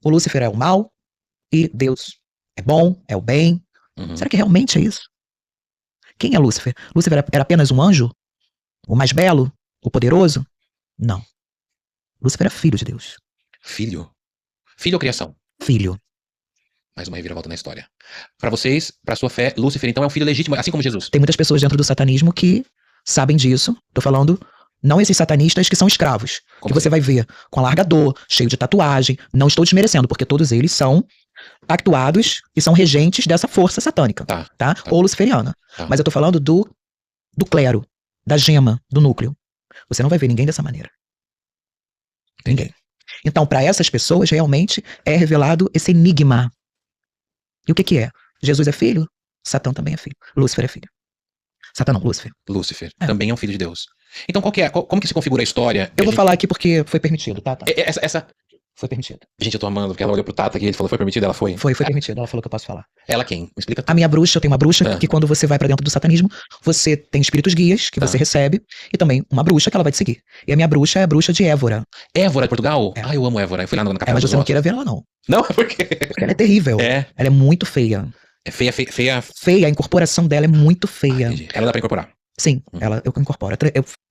o Lúcifer é o mal e Deus é bom, é o bem. Será que realmente é isso? Quem é Lúcifer? Lúcifer era apenas um anjo? O mais belo? O poderoso? Não. Lúcifer era filho de Deus. Filho? Filho ou criação? Filho. Mais uma reviravolta na história. Pra vocês, pra sua fé, Lúcifer então é um filho legítimo, assim como Jesus. Tem muitas pessoas dentro do satanismo que sabem disso. Tô falando, não esses satanistas que são escravos. Como que você vai ver com alargador, cheio de tatuagem. Não estou desmerecendo, porque todos eles são pactuados e são regentes dessa força satânica. Tá? Ou luciferiana. Mas eu tô falando do clero, da gema, do núcleo. Você não vai ver ninguém dessa maneira. Ninguém. Então, para essas pessoas, realmente é revelado esse enigma. E o que é? Jesus é filho? Satã também é filho. Lúcifer é filho. Satã não, Lúcifer. Lúcifer também é um filho de Deus. Então, como que se configura a história? Eu vou falar aqui porque foi permitido, tá? Essa... Foi permitido. Gente, eu tô amando, porque ela olhou pro Tata aqui e ele falou, foi permitido? Ela foi? Foi permitido, ela falou que eu posso falar. Ela quem? Me explica tudo. A minha bruxa, eu tenho uma bruxa que quando você vai pra dentro do satanismo, você tem espíritos guias que você recebe e também uma bruxa que ela vai te seguir. E a minha bruxa é a bruxa de Évora. Évora de Portugal? Ah, eu amo Évora. Eu fui lá na Capela mas você não queira ver ela, não. Não? Por quê? Porque ela é terrível. Ela é muito feia. É feia? Feia, a incorporação dela é muito feia. Ela dá pra incorporar? Sim, eu incorporo.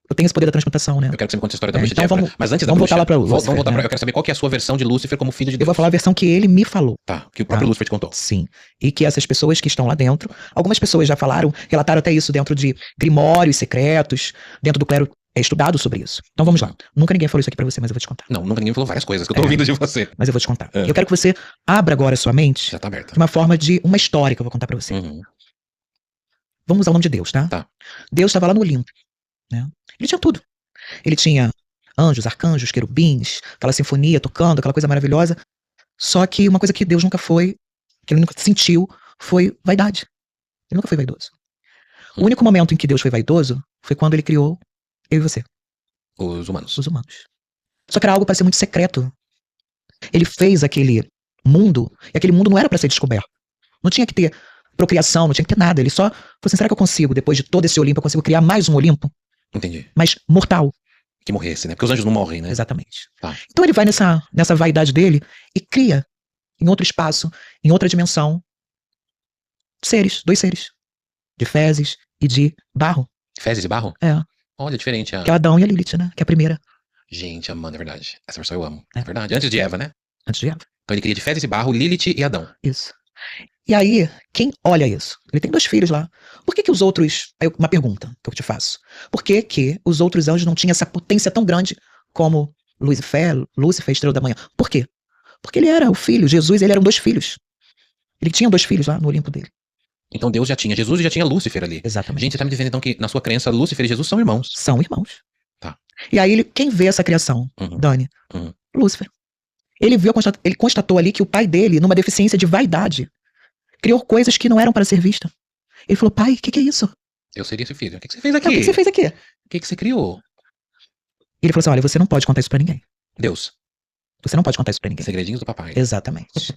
Eu tenho esse poder da transmutação, né? Eu quero que você me conte a história da bruxa de então Évora. Mas antes da vamos bruxa... voltar lá pra Vamos Lúcifer, voltar né? Eu quero saber qual que é a sua versão de Lúcifer como filho de Deus. Eu vou falar a versão que ele me falou. Tá, que o próprio Lúcifer te contou. Sim. E que essas pessoas que estão lá dentro, algumas pessoas já falaram, relataram até isso dentro de grimórios secretos, dentro do clero é estudado sobre isso. Então vamos lá. Nunca ninguém falou isso aqui pra você, mas eu vou te contar. Não, nunca ninguém falou várias coisas que eu tô ouvindo de você. Mas eu vou te contar. Eu quero que você abra agora a sua mente. Já tá aberta. De uma forma de uma história que eu vou contar pra você. Vamos usar o nome de Deus, tá? Deus estava lá no Olimpo, né? Ele tinha tudo. Ele tinha anjos, arcanjos, querubins, aquela sinfonia tocando, aquela coisa maravilhosa. Só que uma coisa que Deus nunca foi, que ele nunca sentiu, foi vaidade. Ele nunca foi vaidoso. O único momento em que Deus foi vaidoso foi quando ele criou eu e você. Os humanos. Os humanos. Só que era algo para ser muito secreto. Ele fez aquele mundo, e aquele mundo não era para ser descoberto. Não tinha que ter procriação, não tinha que ter nada. Ele só falou assim, será que eu consigo, depois de todo esse Olimpo, eu consigo criar mais um Olimpo? Entendi. Mas mortal. Que morresse, né? Porque os anjos não morrem, né? Exatamente. Então ele vai nessa vaidade dele e cria, em outro espaço, em outra dimensão, dois seres. De fezes e de barro. Fezes e barro? É. Olha, diferente. Que é o Adão e a Lilith, né? Que é a primeira. Gente, amando, é verdade. Essa versão eu amo. É verdade. Antes de Eva, né? Antes de Eva. Então ele cria de fezes e barro, Lilith e Adão. Isso. E aí, quem olha isso? Ele tem 2 filhos lá. Por que os outros... Aí uma pergunta que eu te faço. Por que os outros anjos não tinham essa potência tão grande como Lúcifer, Estrela da Manhã? Por quê? Porque ele era o filho, Jesus, ele eram 2 filhos. Ele tinha 2 filhos lá no Olimpo dele. Então Deus já tinha Jesus e já tinha Lúcifer ali. Exatamente. Gente, você tá me dizendo então que na sua crença Lúcifer e Jesus são irmãos. São irmãos. Tá. E aí, quem vê essa criação, Dani? Lúcifer. Ele constatou ali que o pai dele, numa deficiência de vaidade, criou coisas que não eram para ser vistas. Ele falou, pai, o que é isso? Eu seria esse filho. O que você fez aqui? O que você fez aqui? O que você criou? Ele falou assim, olha, você não pode contar isso pra ninguém. Deus. Você não pode contar isso pra ninguém. Segredinhos do papai. Exatamente.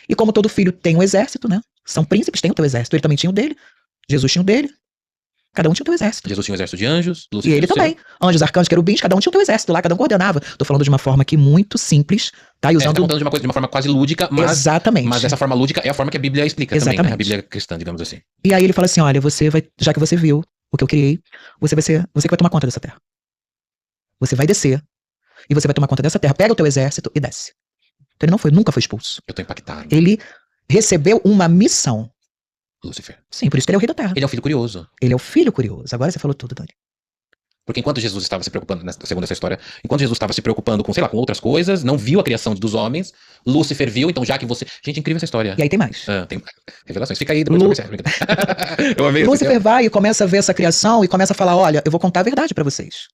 E como todo filho tem um exército, né? São príncipes, tem o teu exército. Ele também tinha o dele. Jesus tinha o dele. Cada um tinha o teu exército. Jesus tinha um exército de anjos. Lúcifer e ele também. Anjos, arcanjos, querubins, cada um tinha o teu exército lá, cada um coordenava. Tô falando de uma forma aqui muito simples, tá? E usando... Tá contando de uma forma quase lúdica, mas... Exatamente. Mas essa forma lúdica é a forma que a Bíblia explica Exatamente. também, né? A Bíblia cristã, digamos assim. E aí ele fala assim, olha, você vai, já que você viu o que eu criei, você que vai tomar conta dessa terra. Você vai descer, e você vai tomar conta dessa terra. Pega o teu exército e desce. Então ele nunca foi expulso. Eu tô impactado. Ele recebeu uma missão. Lúcifer. Sim, por isso que ele é o rei da terra. Ele é o filho curioso. Ele é o filho curioso. Agora você falou tudo, Dani. Porque enquanto Jesus estava se preocupando, segundo essa história, enquanto Jesus estava se preocupando com, sei lá, com outras coisas, não viu a criação dos homens, Lúcifer viu, então já que você... Gente, incrível essa história. E aí tem mais. Tem revelações. Fica aí depois pra você. Eu amei. Lúcifer vai e começa a ver essa criação e começa a falar, olha, eu vou contar a verdade pra vocês.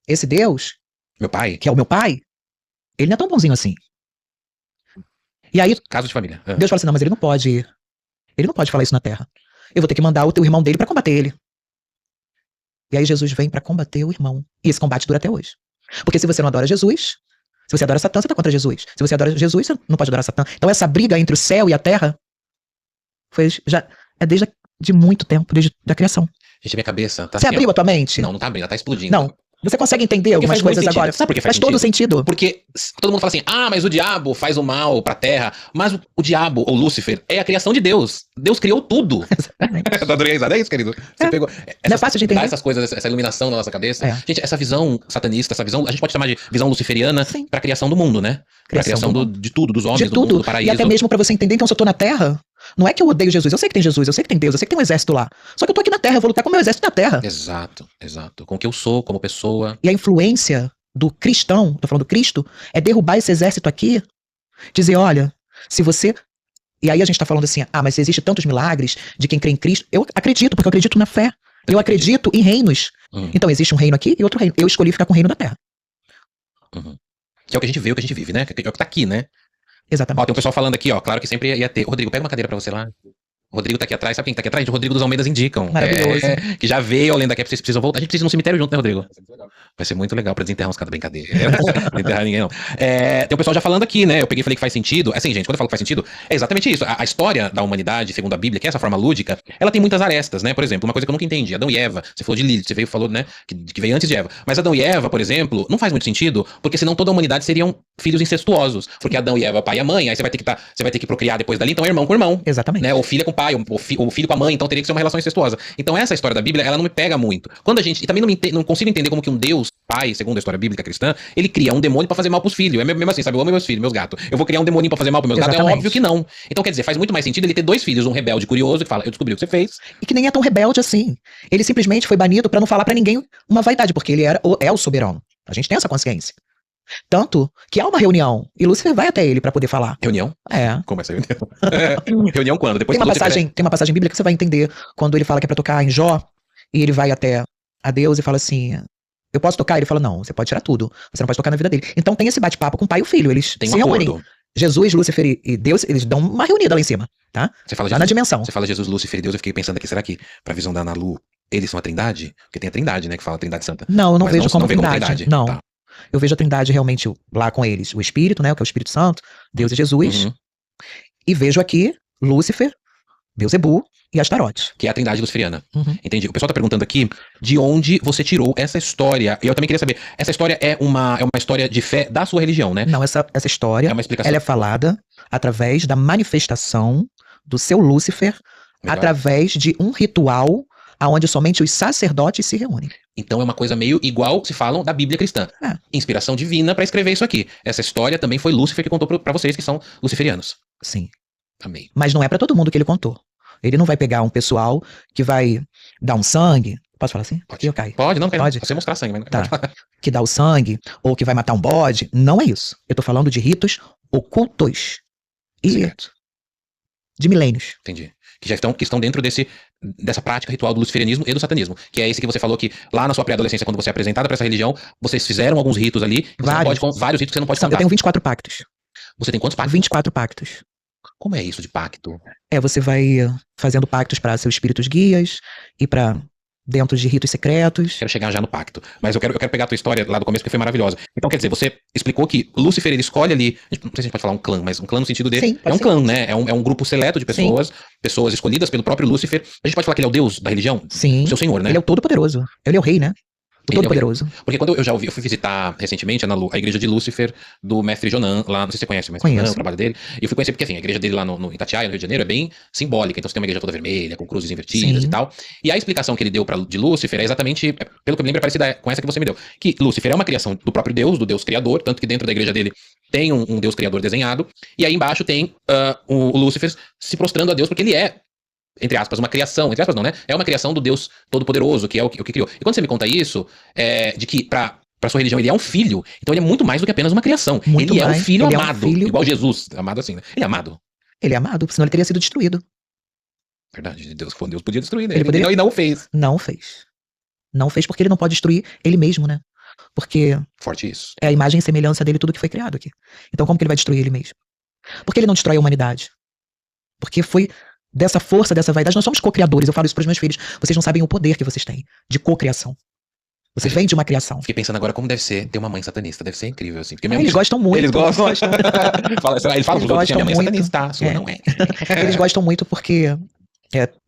Esse Deus, meu pai, que é o meu pai, ele não é tão bonzinho assim. E aí... Caso de família. Deus fala assim, não, mas ele não pode falar isso na terra. Eu vou ter que mandar o teu irmão dele pra combater ele. E aí Jesus vem pra combater o irmão. E esse combate dura até hoje. Porque se você não adora Jesus, se você adora Satã, você tá contra Jesus. Se você adora Jesus, você não pode adorar Satã. Então essa briga entre o céu e a terra é desde muito tempo, desde a criação. Gente, minha cabeça tá Você assim, abriu a tua mente? Não tá abrindo, ela tá explodindo. Não. Você consegue entender algumas coisas agora? Sabe por que faz todo sentido. Porque todo mundo fala assim, mas o diabo faz o mal pra terra. Mas o diabo, ou Lúcifer, é a criação de Deus. Deus criou tudo. Adorei a risada, é isso, querido? Você pegou não é fácil de entender. Essas coisas, essa iluminação na nossa cabeça. Gente, essa visão satanista, essa visão, a gente pode chamar de visão luciferiana pra criação do mundo, né? Pra criação de tudo, dos homens, do mundo, do paraíso. E até mesmo pra você entender, então, se eu tô na Terra, não é que eu odeio Jesus. Eu sei que tem Jesus, eu sei que tem Deus, eu sei que tem um exército lá. Só que eu tô aqui na Terra, eu vou lutar com o meu exército na Terra. Exato. Com o que eu sou, como pessoa. E a influência do cristão, tô falando do Cristo, é derrubar esse exército aqui, dizer, olha, se você... E aí a gente tá falando assim, mas existe tantos milagres de quem crê em Cristo. Eu acredito, porque eu acredito na fé. Eu acredito em reinos. Então existe um reino aqui e outro reino. Eu escolhi ficar com o reino da Terra. Que é o que a gente vê, o que a gente vive, né? É o que tá aqui, né? Exatamente. Tem um pessoal falando aqui, claro que sempre ia ter. Rodrigo, pega uma cadeira pra você lá. O Rodrigo tá aqui atrás, sabe quem tá aqui atrás? O Rodrigo dos Almeidas Indicam. Maravilhoso. Que já veio ao Além da Cap, vocês precisam voltar. A gente precisa ir no cemitério junto, né, Rodrigo? Vai ser muito legal pra desenterrar uns caras, brincadeira. Não enterrar ninguém, não. Tem um pessoal já falando aqui, né? Eu peguei e falei que faz sentido. Assim, gente, quando eu falo que faz sentido, é exatamente isso. A história da humanidade, segundo a Bíblia, que é essa forma lúdica, ela tem muitas arestas, né? Por exemplo, uma coisa que eu nunca entendi. Adão e Eva, você falou de Lilith, você falou, né? Que veio antes de Eva. Mas Adão e Eva, por exemplo, não faz muito sentido, porque senão toda a humanidade seriam filhos incestuosos. Porque Adão e Eva, pai e a mãe, aí você vai ter que procriar depois dali, então é irmão com irmão. Exatamente. Né? Ou filha com o pai, ou filho com a mãe, então teria que ser uma relação incestuosa. Então essa história da Bíblia, ela não me pega muito. Quando a gente, e também não consigo entender como que um Deus, pai, segundo a história bíblica cristã, ele cria um demônio pra fazer mal pros filhos. É mesmo assim, sabe? Eu amo meus filhos, meus gatos. Eu vou criar um demoninho pra fazer mal pros meus gatos? É óbvio que não. Então quer dizer, faz muito mais sentido ele ter dois filhos, um rebelde curioso que fala, eu descobri o que você fez. E que nem é tão rebelde assim. Ele simplesmente foi banido pra não falar pra ninguém uma vaidade, porque ele é o soberano. A gente tem essa consciência. Tanto que há uma reunião e Lúcifer vai até ele pra poder falar. Reunião? É. Como é essa reunião? Reunião quando? Depois tem uma passagem bíblica que você vai entender quando ele fala que é pra tocar em Jó e ele vai até a Deus e fala assim, eu posso tocar? Ele fala, não, você pode tirar tudo, você não pode tocar na vida dele. Então tem esse bate-papo com o pai e o filho, eles tem se reúnem. Jesus, Lúcifer e Deus, eles dão uma reunida lá em cima, tá? Você fala lá na dimensão. Você fala Jesus, Lúcifer e Deus, eu fiquei pensando aqui, será que pra visão da Ana Lu, eles são a Trindade? Porque tem a Trindade, né, que fala a Trindade Santa. Não, eu não vejo como Trindade. Trindade. Não. Tá. Eu vejo a Trindade realmente lá com eles. O Espírito, né? Que é o Espírito Santo, Deus e Jesus. E vejo aqui Lúcifer, Beelzebul e Astarote. Que é a Trindade luciferiana. Entendi. O pessoal tá perguntando aqui de onde você tirou essa história. E eu também queria saber, essa história é uma história de fé da sua religião, né? Não, essa história, uma explicação. Ela é falada através da manifestação do seu Lúcifer, através de um ritual onde somente os sacerdotes se reúnem. Então é uma coisa meio igual se falam da Bíblia cristã. Inspiração divina pra escrever isso aqui. Essa história também foi Lúcifer que contou pra vocês que são luciferianos. Sim. Amém. Mas não é pra todo mundo que ele contou. Ele não vai pegar um pessoal que vai dar um sangue. Posso falar assim? Pode. Pode, não, pode. Você mostrar sangue, mas tá. Que dá o sangue, ou que vai matar um bode. Não é isso. Eu tô falando de ritos ocultos. E de milênios. Entendi. Que estão dentro dessa prática ritual do luciferianismo e do satanismo. Que é esse que você falou que lá na sua pré-adolescência, quando você é apresentada pra essa religião, vocês fizeram alguns ritos ali. Vários ritos que você não pode contar. Eu tenho 24 pactos. Você tem quantos pactos? 24 pactos. Como é isso de pacto? Você vai fazendo pactos para seus espíritos guias e para dentro de ritos secretos. Quero chegar já no pacto. Mas eu quero pegar a tua história lá do começo, porque foi maravilhosa. Então, quer dizer, você explicou que Lúcifer, ele escolhe ali, não sei se a gente pode falar um clã, mas um clã no sentido dele. Sim, é um clã, né? É um grupo seleto de pessoas, pessoas escolhidas pelo próprio Lúcifer. A gente pode falar que ele é o Deus da religião? Sim. O seu senhor, né? Ele é o Todo-Poderoso. Ele é o rei, né? O Todo-Poderoso. Porque quando eu fui visitar recentemente a igreja de Lúcifer do mestre Jonan, lá, não sei se você conhece o mestre Jonan, o trabalho dele, e eu fui conhecer porque, assim, a igreja dele lá no Itatiaia, no Rio de Janeiro, é bem simbólica, então você tem uma igreja toda vermelha, com cruzes invertidas e tal, e a explicação que ele deu de Lúcifer é exatamente, pelo que eu me lembro, é parecida com essa que você me deu, que Lúcifer é uma criação do próprio Deus, do Deus Criador, tanto que dentro da igreja dele tem um Deus Criador desenhado, e aí embaixo tem o Lúcifer se prostrando a Deus, porque ele é, entre aspas, uma criação, entre aspas não, né? É uma criação do Deus Todo-Poderoso, que é o que criou. E quando você me conta isso, de que pra sua religião ele é um filho, então ele é muito mais do que apenas uma criação. Ele é um filho amado, igual Jesus, amado assim, né? Ele é amado. Ele é amado, senão ele teria sido destruído. Verdade, Deus podia destruir, né? Ele não o fez. Não fez. Não fez porque ele não pode destruir ele mesmo, né? Porque forte isso. É a imagem e semelhança dele tudo que foi criado aqui. Então como que ele vai destruir ele mesmo? Por que ele não destrói a humanidade? Porque foi dessa força, dessa vaidade. Nós somos co-criadores. Eu falo isso pros meus filhos. Vocês não sabem o poder que vocês têm de co-criação. Vocês vêm de uma criação. Fiquei pensando agora como deve ser ter uma mãe satanista. Deve ser incrível, assim. Porque eles gostam muito. Eles gostam. Ele fala pros outros que a minha mãe é satanista, sua não é. Eles gostam muito porque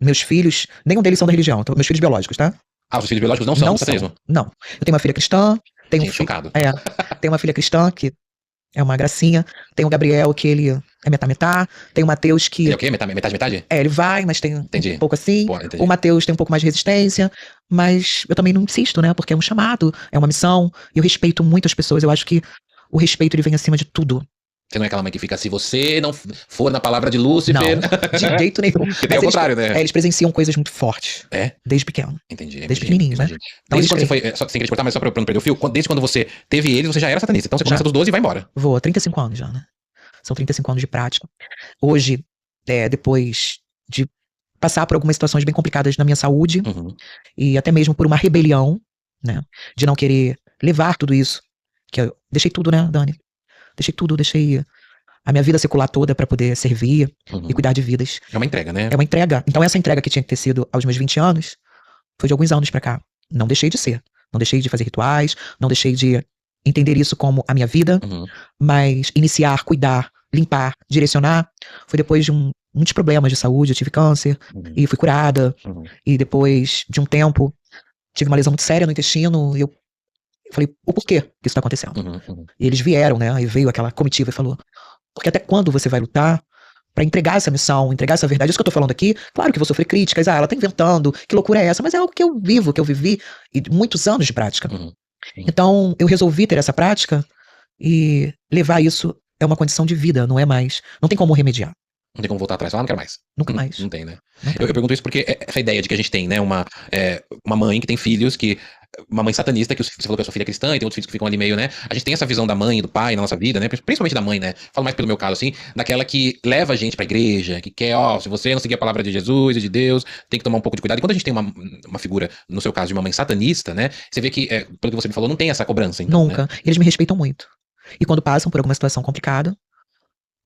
meus filhos, nenhum deles são da religião, então, meus filhos biológicos, tá? Ah, os filhos biológicos não são do satanismo? Não. Eu tenho uma filha cristã, tenho um filho... chocado. Tenho uma filha cristã que é uma gracinha. Tem o Gabriel, que ele é metá-metá. Tem o Matheus, que... Ele é o quê? Metade? Ele vai, mas tem um pouco assim. Pô, o Matheus tem um pouco mais de resistência. Mas eu também não insisto, né? Porque é um chamado, é uma missão. E eu respeito muito as pessoas. Eu acho que o respeito, ele vem acima de tudo. Você não é aquela mãe que fica, se você não for na palavra de Lúcifer... Não, de jeito nenhum. Porque tem o contrário, né? Eles presenciam coisas muito fortes. Desde pequeno. Entendi. Desde pequenininho, né? Então, desde quando você foi... Só sem querer cortar, mas só pra eu não perder o fio. Desde quando você teve eles, você já era satanista. Então você começa dos 12 e vai embora. Vou, 35 anos já, né? São 35 anos de prática. Hoje, depois de passar por algumas situações bem complicadas na minha saúde, e até mesmo por uma rebelião, né? De não querer levar tudo isso. Que eu deixei tudo, né, Dani? Deixei a minha vida secular toda pra poder servir e cuidar de vidas. É uma entrega, né? É uma entrega. Então essa entrega que tinha que ter sido aos meus 20 anos, foi de alguns anos pra cá. Não deixei de ser. Não deixei de fazer rituais, não deixei de entender isso como a minha vida, mas iniciar, cuidar, limpar, direcionar, foi depois de muitos problemas de saúde. Eu tive câncer e fui curada. E depois de um tempo, tive uma lesão muito séria no intestino, e eu falei, o porquê que isso tá acontecendo? E eles vieram, né? E veio aquela comitiva e falou, porque até quando você vai lutar pra entregar essa missão, entregar essa verdade? Isso que eu tô falando aqui, claro que vou sofrer críticas, ela tá inventando, que loucura é essa? Mas é algo que eu vivo, que eu vivi, e muitos anos de prática. Então, eu resolvi ter essa prática e levar isso, é uma condição de vida, não é mais, não tem como remediar. Não tem como voltar atrás, não quero mais. Nunca mais. Não tem, né? Eu pergunto isso porque essa ideia de que a gente tem, né, uma mãe que tem filhos, uma mãe satanista, que você falou que a sua filha é cristã, e tem outros filhos que ficam ali meio, né? A gente tem essa visão da mãe e do pai na nossa vida, né? Principalmente da mãe, né? Falo mais pelo meu caso, assim, daquela que leva a gente pra igreja, que quer, se você não seguir a palavra de Jesus e de Deus, tem que tomar um pouco de cuidado. E quando a gente tem uma figura, no seu caso, de uma mãe satanista, né? Você vê que, pelo que você me falou, não tem essa cobrança, então, nunca. Né? Eles me respeitam muito. E quando passam por alguma situação complicada,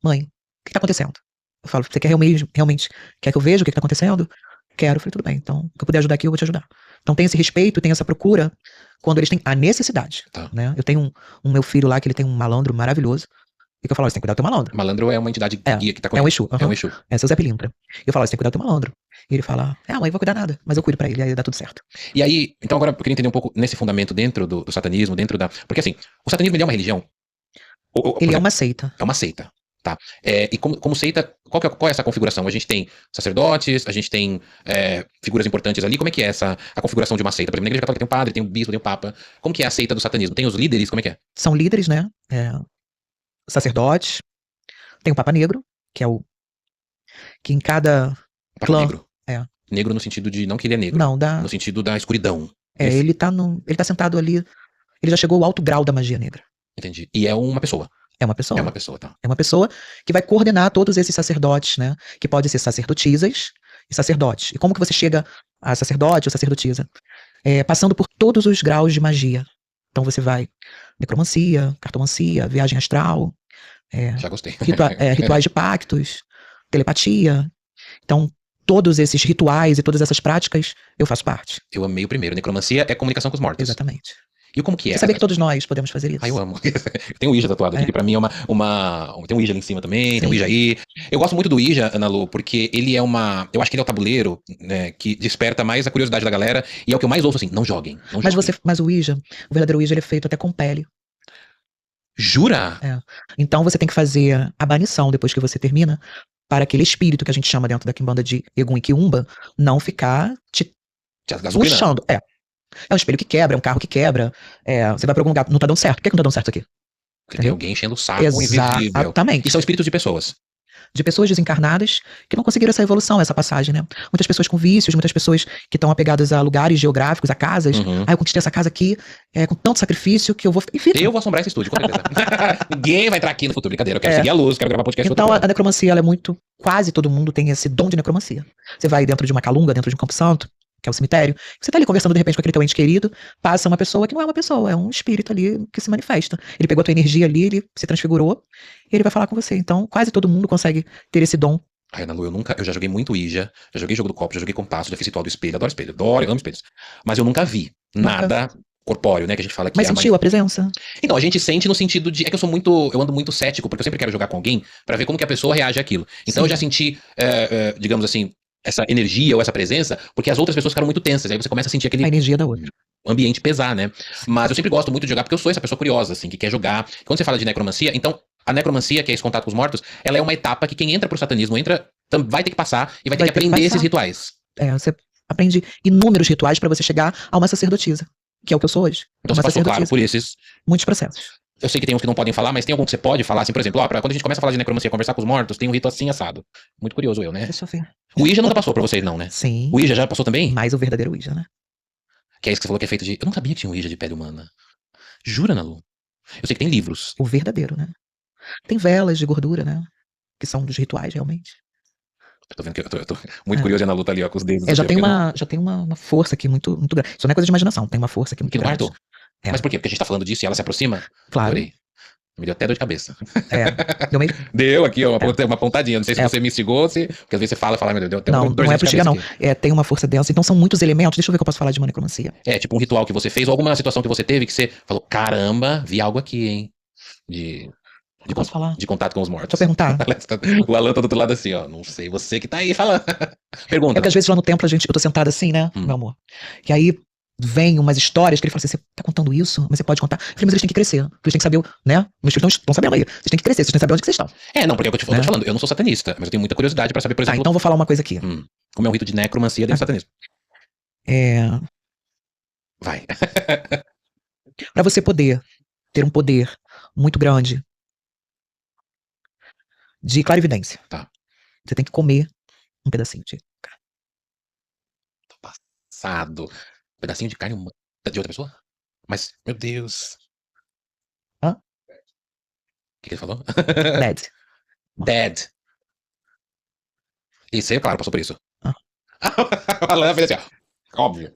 mãe, o que tá acontecendo? Eu falo, você quer realmente quer que eu veja o que tá acontecendo? Quero. Eu falei, tudo bem, então, o que eu puder ajudar aqui, eu vou te ajudar. Então tem esse respeito, tem essa procura, quando eles têm a necessidade, né? Eu tenho um meu filho lá, que ele tem um malandro maravilhoso, e que eu falo, você tem que cuidar do teu malandro. Malandro é uma entidade guia que tá com ele. É um Exu. É um Exu. É seu Zé Pilintra. E eu falo, você tem que cuidar do teu malandro. E ele fala, mãe, eu vou cuidar nada, mas eu cuido pra ele, aí dá tudo certo. E aí, então agora eu queria entender um pouco nesse fundamento dentro do satanismo, porque assim, o satanismo, ele é uma religião? Ele é uma seita. É uma seita. Tá. E como seita, qual é essa configuração? A gente tem sacerdotes, a gente tem figuras importantes ali. Como é que é a configuração de uma seita? Por exemplo, na igreja católica tem um padre, tem um bispo, tem um papa. Como que é a seita do satanismo? Tem os líderes? Como é que é? São líderes, né? Sacerdotes. Tem o Papa Negro, que é o... que em cada clã... Negro? Negro no sentido de... Não que ele é negro. Não, no sentido da escuridão. Ele tá sentado ali... Ele já chegou ao alto grau da magia negra. Entendi. E é uma pessoa. É uma pessoa. É uma pessoa, tá. É uma pessoa que vai coordenar todos esses sacerdotes, né? Que podem ser sacerdotisas e sacerdotes. E como que você chega a sacerdote ou sacerdotisa? Passando por todos os graus de magia. Então você vai necromancia, cartomancia, viagem astral. Já gostei. Rituais de pactos, telepatia. Então, todos esses rituais e todas essas práticas, eu faço parte. Eu amei o primeiro. Necromancia é comunicação com os mortos. Exatamente. E como que é? Você sabia que todos nós podemos fazer isso? Eu amo. Tem um Ouija tatuado aqui, que pra mim é tem um Ouija ali em cima também, tem um Ouija aí. Eu gosto muito do Ouija, Ana Lu, porque ele é eu acho que ele é o tabuleiro, né, que desperta mais a curiosidade da galera, e é o que eu mais ouço, assim, não joguem. Mas o Ouija, o verdadeiro Ouija, ele é feito até com pele. Jura? Então você tem que fazer a banição depois que você termina, para aquele espírito que a gente chama dentro da quimbanda de Egum e Quiumba, não ficar te puxando. É um espelho que quebra, é um carro que quebra. Você vai pra algum lugar, não tá dando certo. Por que não tá dando certo aqui? Porque tem alguém enchendo o saco invisível. Exatamente. E são espíritos de pessoas. De pessoas desencarnadas que não conseguiram essa evolução, essa passagem, né? Muitas pessoas com vícios, muitas pessoas que estão apegadas a lugares geográficos, a casas. Eu conquistei essa casa aqui com tanto sacrifício que eu vou... Enfim, eu vou assombrar esse estúdio, com certeza. Ninguém vai entrar aqui no futuro. Brincadeira, eu quero seguir a luz, quero gravar podcast. Então a necromancia, ela é muito... Quase todo mundo tem esse dom de necromancia. Você vai dentro de uma calunga, dentro de um campo santo, que é o cemitério, você tá ali conversando de repente com aquele teu ente querido, passa uma pessoa que não é uma pessoa, é um espírito ali que se manifesta. Ele pegou a tua energia ali, ele se transfigurou, e ele vai falar com você. Então, quase todo mundo consegue ter esse dom. Ai, Ana Lu, eu já joguei muito Ouija, já joguei jogo do copo, já joguei compasso, já fiz ritual do espelho, adoro, eu amo espelhos. Mas eu nunca vi nada corpóreo, né, que a gente fala que mas sentiu a presença? Então, a gente sente no sentido de... É que eu ando muito cético, porque eu sempre quero jogar com alguém pra ver como que a pessoa reage àquilo. Então, eu já senti, digamos assim, essa energia ou essa presença, porque as outras pessoas ficaram muito tensas. Aí você começa a sentir aquele a energia da outra. Ambiente pesar, né? Mas eu sempre gosto muito de jogar, porque eu sou essa pessoa curiosa, assim, que quer jogar. Quando você fala de necromancia, então, a necromancia, que é esse contato com os mortos, ela é uma etapa que quem entra pro satanismo vai ter que passar e vai ter que aprender esses rituais. Você aprende inúmeros rituais pra você chegar a uma sacerdotisa, que é o que eu sou hoje. Então você passou, claro, por esses... Muitos processos. Eu sei que tem uns que não podem falar, mas tem algum que você pode falar, assim, por exemplo, quando a gente começa a falar de necromancia, conversar com os mortos, tem um rito assim assado. Muito curioso eu, né? Deixa eu ver. O Ouija nunca passou pra vocês, não, né? Sim. O Ouija já passou também? Mais o verdadeiro Ouija, né? Que é isso que você falou que é feito de... Eu não sabia que tinha um Ouija de pele humana. Jura, Nalu? Eu sei que tem livros. O verdadeiro, né? Tem velas de gordura, né? Que são dos rituais, realmente. Eu tô vendo que eu tô muito curioso, e a Nalu tá ali, ó, com os dedos. Já tem uma força aqui muito grande. Isso não é coisa de imaginação, tem uma força aqui muito grande. Quarto? Mas por quê? Porque a gente tá falando disso e ela se aproxima? Claro. Adorei. Me deu até dor de cabeça. Deu meio... Deu aqui, ó, uma pontadinha. Não sei se você me instigou, porque às vezes você fala, meu Deus, deu até uma dor de cabeça. Não é pra instigar, não. Tem uma força densa, então são muitos elementos. Deixa eu ver o que eu posso falar de uma necromancia. Tipo um ritual que você fez, ou alguma situação que você teve que você falou, caramba, vi algo aqui, hein? Posso falar? De contato com os mortos. Deixa eu perguntar. O Alan tá do outro lado assim, ó. Não sei, você que tá aí falando. Pergunta. É que às vezes lá no templo eu tô sentada assim, né, meu amor? E aí vem umas histórias que ele fala assim, você tá contando isso? Mas você pode contar? Eu falei, mas eles têm que crescer. Eles têm que saber, né? Meus filhos estão sabendo aí. Vocês têm que crescer, vocês têm que saber onde que vocês estão. Não, porque é o que eu tô te falando. Eu não sou satanista, mas eu tenho muita curiosidade pra saber, por exemplo... então eu vou falar uma coisa aqui. Como é um rito de necromancia dentro do satanismo. Vai. Pra você poder ter um poder muito grande de clarividência. Tá. Você tem que comer um pedacinho de carne. Tô passado. Um pedacinho de carne de outra pessoa? Mas, meu Deus. Hã? O que ele falou? Dead. Dead. E você, claro, passou por isso. O Alan fez assim, ó. Óbvio.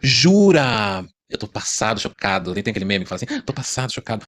Jura? Eu tô passado, chocado. Nem tem aquele meme que fala assim, tô passado, chocado.